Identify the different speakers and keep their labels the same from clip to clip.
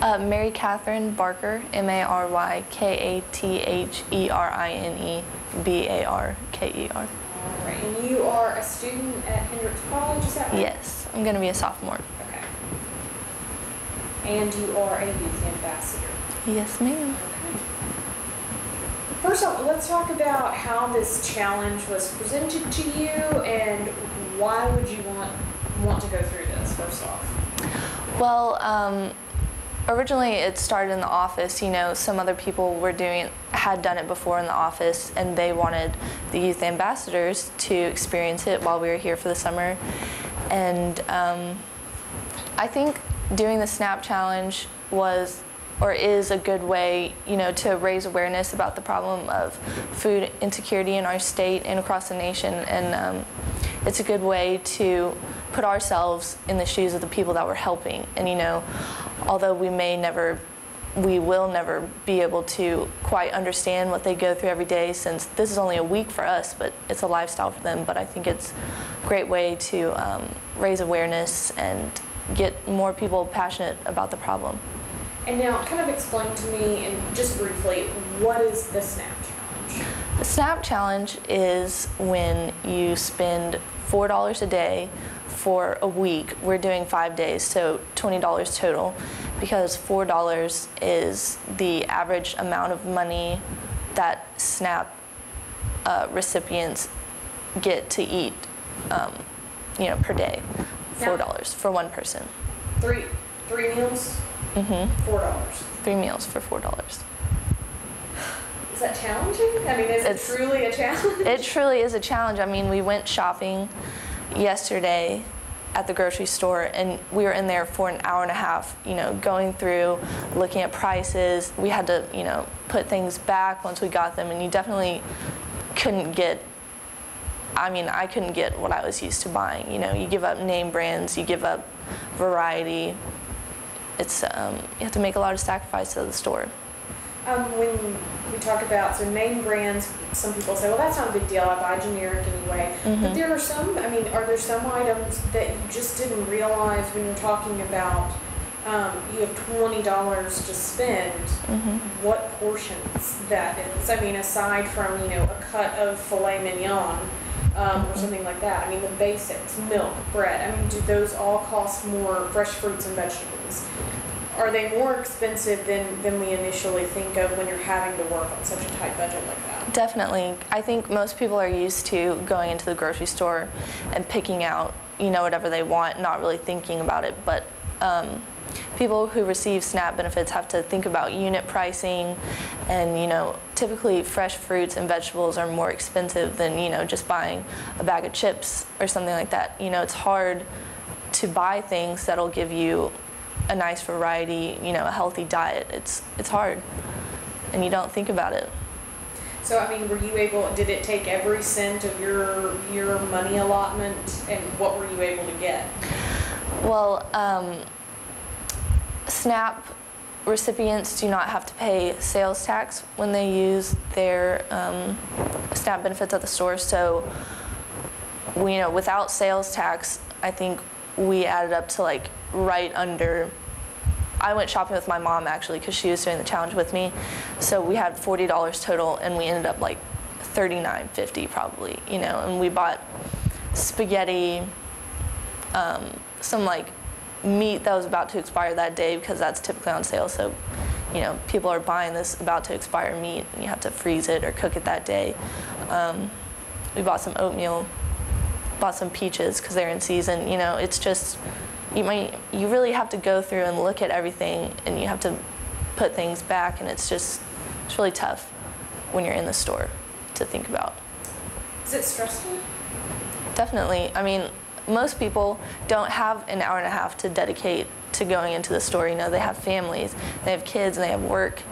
Speaker 1: Mary Katherine Barker, MaryKathereneBarker.
Speaker 2: All right, and you are a student at Hendrix College, is that right?
Speaker 1: Yes, I'm going to be a sophomore.
Speaker 2: Okay. And you are a youth ambassador.
Speaker 1: Yes, ma'am.
Speaker 2: Okay. First off, let's talk about how this challenge was presented to you and why would you want to go through this, first off?
Speaker 1: Well, originally it started in the office. You know, some other people had done it before in the office, and they wanted the youth ambassadors to experience it while we were here for the summer. And I think doing the SNAP challenge is a good way, you know, to raise awareness about the problem of food insecurity in our state and across the nation. And it's a good way to put ourselves in the shoes of the people that we're helping. And, you know, although we will never be able to quite understand what they go through every day, since this is only a week for us, but it's a lifestyle for them. But I think it's a great way to raise awareness and get more people passionate about the problem.
Speaker 2: And now, kind of explain to me, and just briefly, what is the SNAP challenge?
Speaker 1: The SNAP challenge is when you spend $4 a day for a week. We're doing 5 days, so $20 total, because $4 is the average amount of money that SNAP recipients get to eat, you know, per day. $4 for one person.
Speaker 2: Three meals? $4.
Speaker 1: 3 meals for $4.
Speaker 2: Is that challenging? I mean, is it truly a challenge?
Speaker 1: It truly is a challenge. I mean, we went shopping yesterday at the grocery store, and we were in there for an hour and a half, you know, going through, looking at prices. We had to, you know, put things back once we got them, and you definitely couldn't get, I mean, I couldn't get what I was used to buying. You know, you give up name brands, you give up variety. It's, you have to make a lot of sacrifices at the store.
Speaker 2: When we talk about, so name brands, some people say, well, that's not a big deal, I buy generic anyway. But there are some, I mean, are there some items that you just didn't realize when you're talking about you have $20 to spend, what portions that is? I mean, aside from, you know, a cut of filet mignon or something like that. I mean, the basics, milk, bread, I mean, do those all cost more, fresh fruits and vegetables? Are they more expensive than we initially think of when you're having to work on such a tight budget like that?
Speaker 1: Definitely. I think most people are used to going into the grocery store and picking out, you know, whatever they want, not really thinking about it. But people who receive SNAP benefits have to think about unit pricing, and, you know, typically fresh fruits and vegetables are more expensive than, you know, just buying a bag of chips or something like that. You know, it's hard to buy things that'll give you a nice variety, you know, a healthy diet. It's hard, and you don't think about it.
Speaker 2: So, I mean, were you able, did it take every cent of your money allotment, and what were you able to get? Well,
Speaker 1: SNAP recipients do not have to pay sales tax when they use their SNAP benefits at the store. So, you know, without sales tax, I think we added up to like right under, I went shopping with my mom actually because she was doing the challenge with me. So we had $40 total, and we ended up like $39.50 probably, you know, and we bought spaghetti, some like meat that was about to expire that day because that's typically on sale. So, you know, people are buying this about to expire meat, and you have to freeze it or cook it that day. We bought some oatmeal, bought some peaches because they're in season. You know, it's just, you really have to go through and look at everything, and you have to put things back, and it's really tough when you're in the store to think about.
Speaker 2: Is it stressful?
Speaker 1: Definitely. I mean, most people don't have an hour and a half to dedicate to going into the store. You know, they have families, they have kids, and they have work,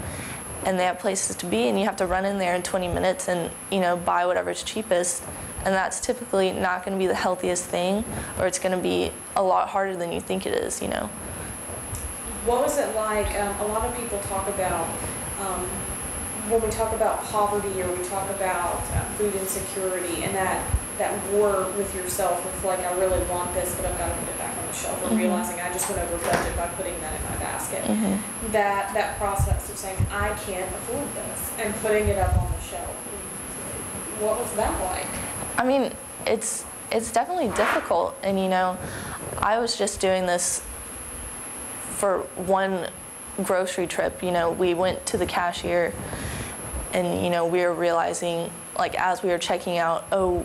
Speaker 1: and they have places to be, and you have to run in there in 20 minutes and, you know, buy whatever's cheapest. And that's typically not going to be the healthiest thing, or it's going to be a lot harder than you think it is, you know.
Speaker 2: What was it like? A lot of people talk about, when we talk about poverty or we talk about food insecurity, and that that war with yourself of like, I really want this, but I've got to put it back on the shelf, or realizing I just went over budget by putting that in my basket. That process of saying, I can't afford this, and putting it up on the shelf. What was that like?
Speaker 1: I mean, it's definitely difficult, and you know, I was just doing this for one grocery trip. You know, we went to the cashier, and you know, we were realizing, like, as we were checking out, oh,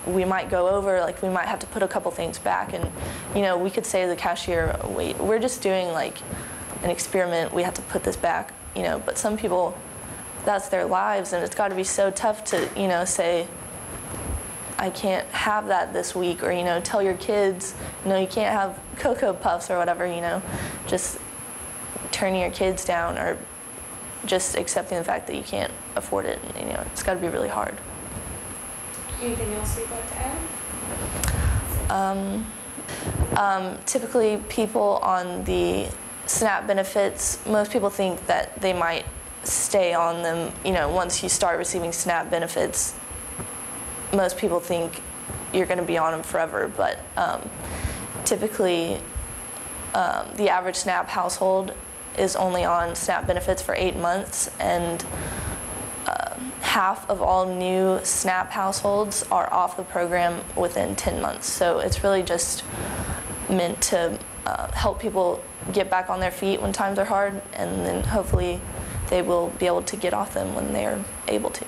Speaker 1: we might go over, like, we might have to put a couple things back, and you know, we could say to the cashier, wait, we're just doing like an experiment, we have to put this back, you know. But some people, that's their lives, and it's got to be so tough to, you know, say, I can't have that this week, or you know, tell your kids, you know, you can't have Cocoa Puffs or whatever, you know, just turning your kids down, or just accepting the fact that you can't afford it. You know, it's got to be really hard.
Speaker 2: Anything else you'd like to add?
Speaker 1: Typically, people on the SNAP benefits, most people think that they might stay on them. You know, once you start receiving SNAP benefits, most people think you're going to be on them forever, but typically the average SNAP household is only on SNAP benefits for 8 months, and half of all new SNAP households are off the program within 10 months. So it's really just meant to help people get back on their feet when times are hard, and then hopefully they will be able to get off them when they're able to.